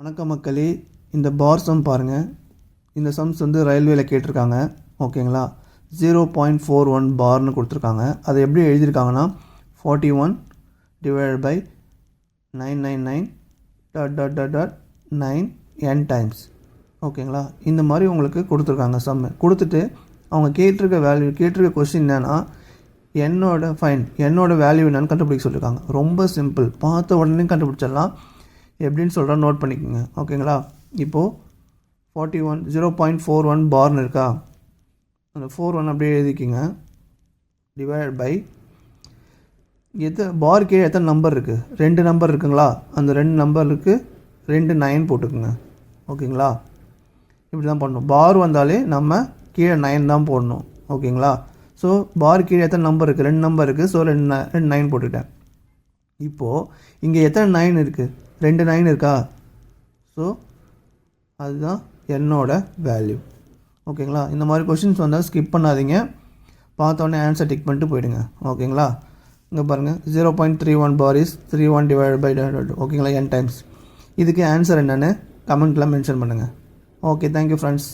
வணக்கம் மக்களே, இந்த பார் சம் பாருங்கள். இந்த சம்ஸ் வந்து ரயில்வேல கேட்டிருக்காங்க. ஓகேங்களா, 0.41 பார்னு கொடுத்துருக்காங்க. அதை எப்படி எழுதியிருக்காங்கன்னா 41 டிவைட் பை 999 9 n டைம்ஸ். ஓகேங்களா, இந்த மாதிரி உங்களுக்கு கொடுத்துருக்காங்க. சம்மு கொடுத்துட்டு அவங்க கேட்டிருக்க கொஸ்டின் என்னென்னா என்னோட வேல்யூ என்னன்னு கண்டுபிடிக்க சொல்லியிருக்காங்க. ரொம்ப சிம்பிள், பார்த்த உடனே கண்டுபிடிச்சிடலாம். எப்படின்னு சொல்கிறேன், நோட் பண்ணிக்கோங்க. ஓகேங்களா, இப்போது 0.41 பார்னு இருக்கா, அந்த 41 அப்படியே எழுதிக்கிங்க. டிவைட் பை பார் கீழே எத்தனை நம்பர் இருக்குது, 2 நம்பர் இருக்குங்களா, அந்த 2 நம்பருக்கு 2 9 போட்டுக்குங்க. ஓகேங்களா, இப்படி தான் பண்ணணும். பார் வந்தாலே நம்ம கீழே 9 தான் போடணும். ஓகேங்களா, ஸோ பார் கீழே எத்தனை நம்பர் இருக்குது, 2 நம்பர் இருக்குது. ஸோ 2 9 போட்டுக்கிட்டேன். இப்போது இங்கே எத்தனை 9 இருக்குது, 2 9 இருக்கா. ஸோ அதுதான் என்னோட வேல்யூ. ஓகேங்களா, இந்த மாதிரி கொஷின்ஸ் வந்தால் ஸ்கிப் பண்ணாதீங்க, பார்த்தோன்னே ஆன்சர் டிக் பண்ணிட்டு போயிடுங்க. ஓகேங்களா, இங்கே பாருங்கள், 0.31 பார் இஸ் 31 டிவைட் பை ஓகேங்களா n டைம்ஸ். இதுக்கு ஆன்சர் என்னென்னு கமெண்ட்டில் மென்ஷன் பண்ணுங்கள். Okay, thank you friends.